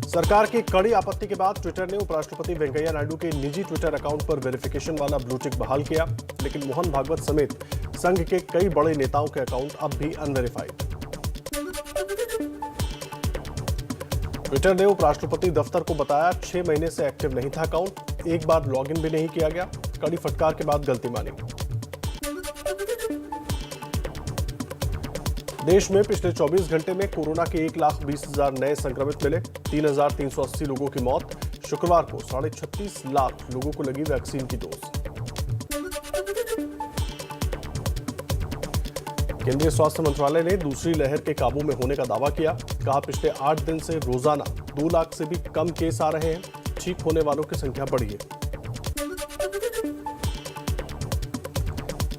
सरकार की कड़ी आपत्ति के बाद ट्विटर ने उपराष्ट्रपति वेंकैया नायडू के निजी ट्विटर अकाउंट पर वेरिफिकेशन वाला ब्लू टिक बहाल किया, लेकिन मोहन भागवत समेत संघ के कई बड़े नेताओं के अकाउंट अब भी अनवेरिफाइड। ट्विटर ने उपराष्ट्रपति दफ्तर को बताया 6 महीने से एक्टिव नहीं था अकाउंट, एक बार लॉगिन भी नहीं किया गया। कड़ी फटकार के बाद गलती मानी। देश में पिछले 24 घंटे में कोरोना के 1,20,000 नए संक्रमित मिले, 3,380 लोगों की मौत। शुक्रवार को 36.5 लाख लोगों को लगी वैक्सीन की डोज। केंद्रीय स्वास्थ्य मंत्रालय ने दूसरी लहर के काबू में होने का दावा किया। कहा, पिछले 8 दिन से रोजाना 2 लाख से भी कम केस आ रहे हैं, ठीक होने वालों की संख्या बढ़ी है।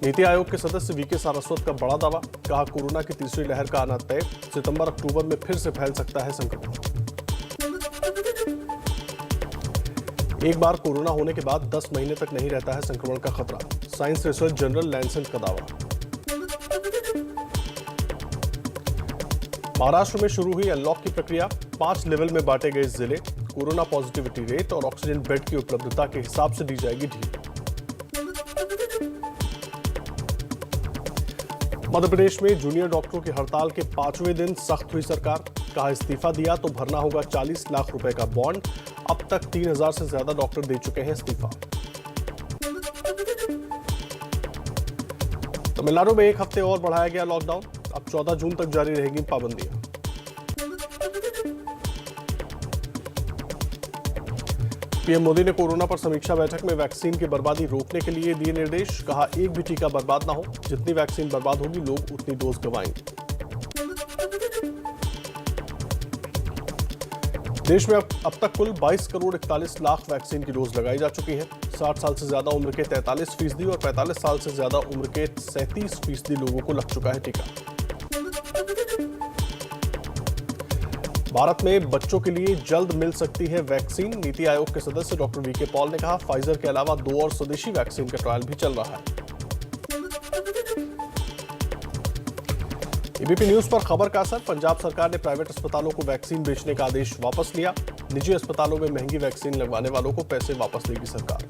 नीति आयोग के सदस्य वीके सारस्वत का बड़ा दावा। कहा, कोरोना की तीसरी लहर का आना तय, सितंबर-अक्टूबर में फिर से फैल सकता है संक्रमण। एक बार कोरोना होने के बाद 10 महीने तक नहीं रहता है संक्रमण का खतरा, साइंस रिसर्च जर्नल लैंसेट का दावा। महाराष्ट्र में शुरू हुई अनलॉक की प्रक्रिया, 5 लेवल में बांटे गए जिले। कोरोना पॉजिटिविटी रेट और ऑक्सीजन बेड की उपलब्धता के हिसाब से दी जाएगी ढील। मध्य प्रदेश में जूनियर डॉक्टरों की हड़ताल के 5वें दिन सख्त हुई सरकार। कहा, इस्तीफा दिया तो भरना होगा 40 लाख रुपए का बॉन्ड। अब तक 3,000 से ज्यादा डॉक्टर दे चुके हैं इस्तीफा। तमिलनाडु में 1 हफ्ते और बढ़ाया गया लॉकडाउन, अब 14 जून तक जारी रहेगी पाबंदियां। पीएम मोदी ने कोरोना पर समीक्षा बैठक में वैक्सीन की बर्बादी रोकने के लिए दिए निर्देश। कहा, एक भी टीका बर्बाद ना हो, जितनी वैक्सीन बर्बाद होगी लोग उतनी डोज गंवाएंगे। देश में अब तक कुल 22 करोड़ 41 लाख वैक्सीन की डोज लगाई जा चुकी है। 60 साल से ज्यादा उम्र के 43% और 45 साल से ज्यादा उम्र के 37% लोगों को लग चुका है टीका। भारत में बच्चों के लिए जल्द मिल सकती है वैक्सीन। नीति आयोग के सदस्य डॉक्टर वीके पॉल ने कहा, फाइजर के अलावा 2 और स्वदेशी वैक्सीन का ट्रायल भी चल रहा है। एबीपी न्यूज पर खबर का असर। पंजाब सरकार ने प्राइवेट अस्पतालों को वैक्सीन बेचने का आदेश वापस लिया। निजी अस्पतालों में महंगी वैक्सीन लगवाने वालों को पैसे वापस लेगी सरकार।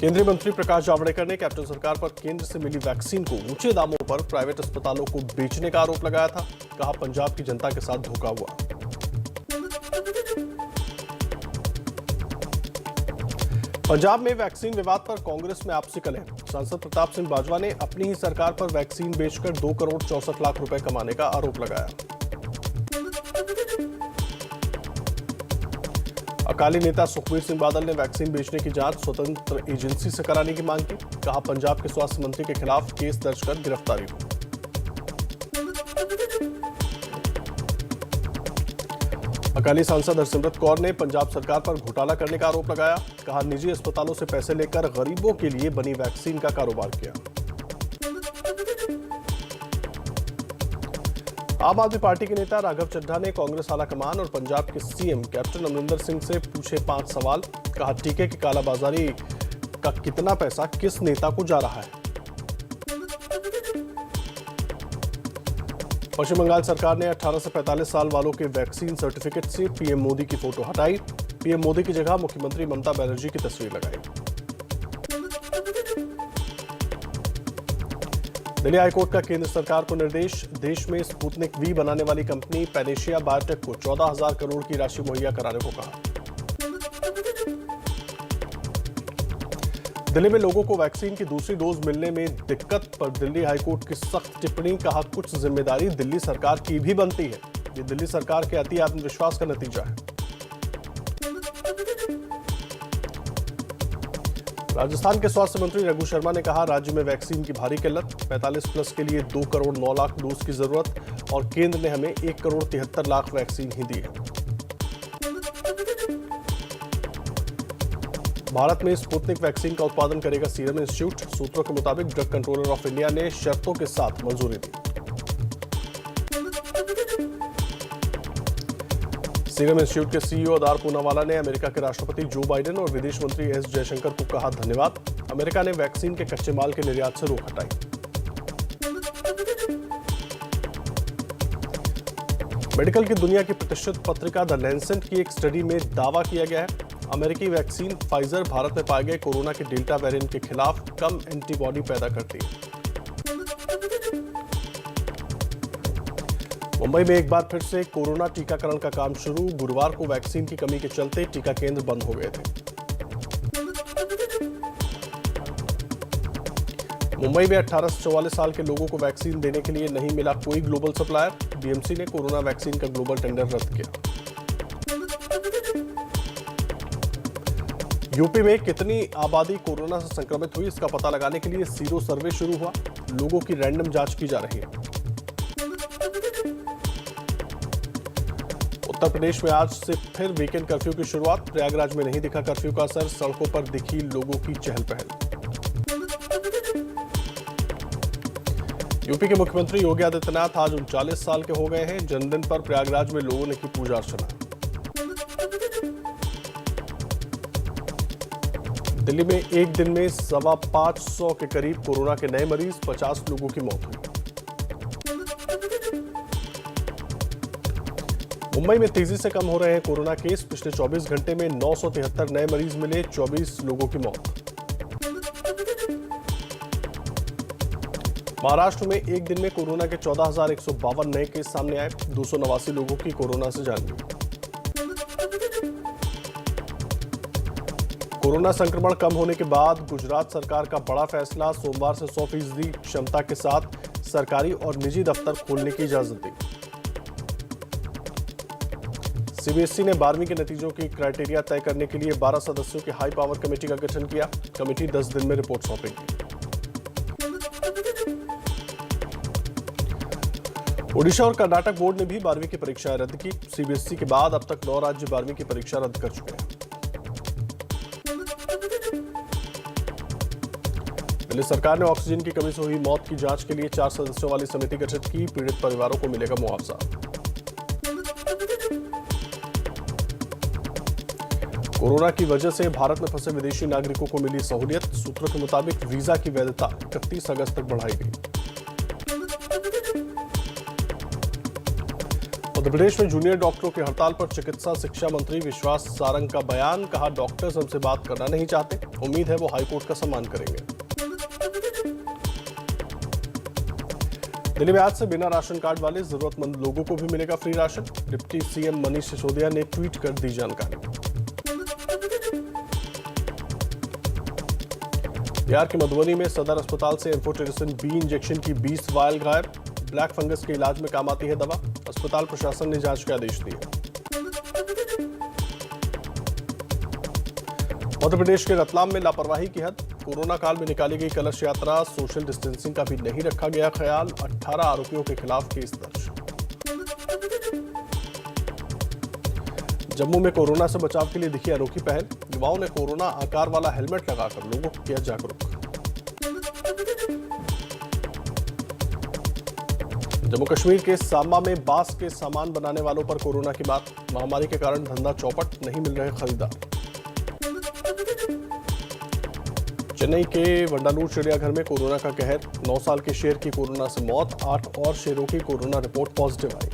केंद्रीय मंत्री प्रकाश जावड़ेकर ने कैप्टन सरकार पर केंद्र से मिली वैक्सीन को ऊंचे दामों पर प्राइवेट अस्पतालों को बेचने का आरोप लगाया था। कहा, पंजाब की जनता के साथ धोखा हुआ। पंजाब में वैक्सीन विवाद पर कांग्रेस में आपसी कलह। सांसद प्रताप सिंह बाजवा ने अपनी ही सरकार पर वैक्सीन बेचकर 2 करोड़ 64 लाख रुपए कमाने का आरोप लगाया। अकाली नेता सुखबीर सिंह बादल ने वैक्सीन बेचने की जांच स्वतंत्र एजेंसी से कराने की मांग की। कहा, पंजाब के स्वास्थ्य मंत्री के खिलाफ केस दर्ज कर गिरफ्तारी हो। अकाली सांसद हरसिमरत कौर ने पंजाब सरकार पर घोटाला करने का आरोप लगाया। कहा, निजी अस्पतालों से पैसे लेकर गरीबों के लिए बनी वैक्सीन का कारोबार किया। आम आदमी पार्टी के नेता राघव चड्ढा ने कांग्रेस आलाकमान और पंजाब के सीएम कैप्टन अमरिंदर सिंह से पूछे 5 सवाल। कहा, टीके की कालाबाजारी का कितना पैसा किस नेता को जा रहा है। पश्चिम बंगाल सरकार ने 18 से 45 साल वालों के वैक्सीन सर्टिफिकेट से पीएम मोदी की फोटो हटाई। पीएम मोदी की जगह मुख्यमंत्री ममता बनर्जी की तस्वीर लगाई। दिल्ली हाईकोर्ट का केंद्र सरकार को निर्देश। देश में स्पुतनिक वी बनाने वाली कंपनी पैनेशिया बायोटेक को 14,000 करोड़ की राशि मुहैया कराने को कहा। दिल्ली में लोगों को वैक्सीन की दूसरी डोज मिलने में दिक्कत पर दिल्ली हाईकोर्ट की सख्त टिप्पणी। कहा, कुछ जिम्मेदारी दिल्ली सरकार की भी बनती है। ये दिल्ली सरकार के अति आत्मविश्वास का नतीजा है। राजस्थान के स्वास्थ्य मंत्री रघु शर्मा ने कहा, राज्य में वैक्सीन की भारी किल्लत। 45+ के लिए 2 करोड़ 9 लाख डोज की जरूरत और केंद्र ने हमें 1 करोड़ 73 लाख वैक्सीन ही दी है। भारत में स्पुतनिक वैक्सीन का उत्पादन करेगा सीरम इंस्टीट्यूट। सूत्रों के मुताबिक ड्रग कंट्रोलर ऑफ इंडिया ने शर्तों के साथ मंजूरी दी। सीरम इंस्टीट्यूट के सीईओ अदार पूनावाला ने अमेरिका के राष्ट्रपति जो बाइडेन और विदेश मंत्री एस जयशंकर को कहा धन्यवाद। अमेरिका ने वैक्सीन के कच्चे माल के निर्यात से रोक हटाई। मेडिकल की दुनिया की प्रतिष्ठित पत्रिका द लैंसेट की एक स्टडी में दावा किया गया है अमेरिकी वैक्सीन फाइजर भारत में पाए गए कोरोना के डेल्टा वेरिएंट के खिलाफ कम एंटीबॉडी पैदा करती है। मुंबई में एक बार फिर से कोरोना टीकाकरण का काम शुरू। गुरुवार को वैक्सीन की कमी के चलते टीका केंद्र बंद हो गए थे। मुंबई में 18 से 44 साल के लोगों को वैक्सीन देने के लिए नहीं मिला कोई ग्लोबल सप्लायर। डीएमसी ने कोरोना वैक्सीन का ग्लोबल टेंडर रद्द किया। यूपी में कितनी आबादी कोरोना से संक्रमित हुई, इसका पता लगाने के लिए सीरो सर्वे शुरू हुआ। लोगों की रैंडम जांच की जा रही है। उत्तर प्रदेश में आज से फिर वीकेंड कर्फ्यू की शुरुआत। प्रयागराज में नहीं दिखा कर्फ्यू का असर, सड़कों पर दिखी लोगों की चहल पहल। यूपी के मुख्यमंत्री योगी आदित्यनाथ आज 39 साल के हो गए हैं। जन्मदिन पर प्रयागराज में लोगों ने की पूजा अर्चना। दिल्ली में एक दिन में 525 के करीब कोरोना के नए मरीज, 50 लोगों की मौत हुई। मुंबई में तेजी से कम हो रहे हैं कोरोना केस। पिछले 24 घंटे में 973 नए मरीज मिले, 24 लोगों की मौत। महाराष्ट्र में एक दिन में कोरोना के 14,152 नए केस सामने आए। 289 लोगों की कोरोना से जान गई। कोरोना संक्रमण कम होने के बाद गुजरात सरकार का बड़ा फैसला। सोमवार से 100% क्षमता के साथ सरकारी और निजी दफ्तर खोलने की इजाजत दी। सीबीएसई ने 12वीं के नतीजों की क्राइटेरिया तय करने के लिए 12 सदस्यों की हाई पावर कमेटी का गठन किया। कमेटी 10 दिन में रिपोर्ट सौंपेगी। ओडिशा और कर्नाटक बोर्ड ने भी 12वीं की परीक्षाएं रद्द की। सीबीएसई के बाद अब तक 9 राज्य 12वीं की परीक्षा रद्द कर चुके हैं। दिल्ली सरकार ने ऑक्सीजन की कमी से हुई मौत की जांच के लिए 4 सदस्यों वाली समिति गठित की। पीड़ित परिवारों को मिलेगा मुआवजा। कोरोना की वजह से भारत में फंसे विदेशी नागरिकों को मिली सहूलियत। सूत्रों के मुताबिक वीजा की वैधता 31 अगस्त तक बढ़ाई गई। मध्य प्रदेश में जूनियर डॉक्टरों की हड़ताल पर चिकित्सा शिक्षा मंत्री विश्वास सारंग का बयान। कहा, डॉक्टर्स हमसे बात करना नहीं चाहते। उम्मीद है वो हाईकोर्ट का सम्मान करेंगे। दिल्ली में आज से बिना राशन कार्ड वाले जरूरतमंद लोगों को भी मिलेगा free ration. Deputy CM Manish Sisodia ने ट्वीट कर दी जानकारी। बिहार के मधुबनी में सदर अस्पताल से एम्फोटेरिसिन बी इंजेक्शन की 20 वायल गायब। ब्लैक फंगस के इलाज में काम आती है दवा। अस्पताल प्रशासन ने जांच के आदेश दिए। मध्य प्रदेश के रतलाम में लापरवाही की हद। कोरोना काल में निकाली गई कलश यात्रा। सोशल डिस्टेंसिंग का भी नहीं रखा गया ख्याल। 18 आरोपियों के खिलाफ केस दर्ज। जम्मू में कोरोना से बचाव के लिए दिखी अनोखी पहल। युवाओं ने कोरोना आकार वाला हेलमेट लगाकर लोगों को किया जागरूक। जम्मू कश्मीर के सांबा में बांस के सामान बनाने वालों पर कोरोना की बात। महामारी के कारण धंधा चौपट, नहीं मिल रहे खरीदार। चेन्नई के वंडालूर चिड़ियाघर में कोरोना का कहर। 9 साल के शेर की कोरोना से मौत। 8 और शेरों की कोरोना रिपोर्ट पॉजिटिव आई।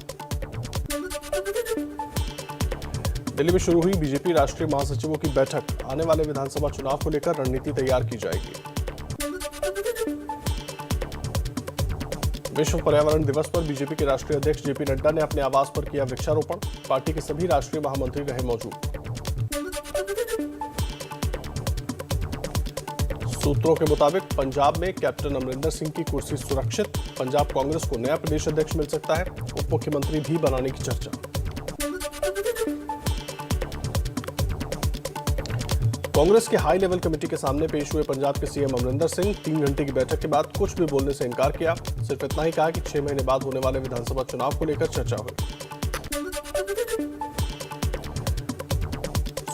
दिल्ली में शुरू हुई बीजेपी राष्ट्रीय महासचिवों की बैठक। आने वाले विधानसभा चुनाव को लेकर रणनीति तैयार की जाएगी। विश्व पर्यावरण दिवस पर बीजेपी के राष्ट्रीय अध्यक्ष जेपी नड्डा ने अपने आवास पर किया वृक्षारोपण। पार्टी के सभी राष्ट्रीय महामंत्री रहे मौजूद। सूत्रों के मुताबिक पंजाब में कैप्टन अमरिंदर सिंह की कुर्सी सुरक्षित। पंजाब कांग्रेस को नया प्रदेश अध्यक्ष मिल सकता है। उप मुख्यमंत्री भी बनाने की चर्चा। कांग्रेस के हाई लेवल कमेटी के सामने पेश हुए पंजाब के सीएम अमरिंदर सिंह। 3 घंटे की बैठक के बाद कुछ भी बोलने से इनकार किया। सिर्फ इतना ही कहा कि 6 महीने बाद होने वाले विधानसभा चुनाव को लेकर चर्चा हुई।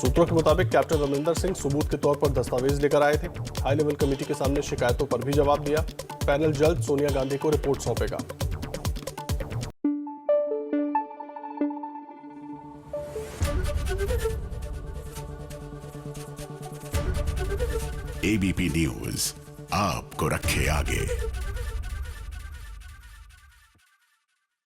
सूत्रों के मुताबिक कैप्टन अमरिंदर सिंह सबूत के तौर पर दस्तावेज लेकर आए थे। हाई लेवल कमेटी के सामने शिकायतों पर भी जवाब दिया। पैनल जल्द सोनिया गांधी को रिपोर्ट सौंपेगा। एबीपी न्यूज आपको रखे आगे।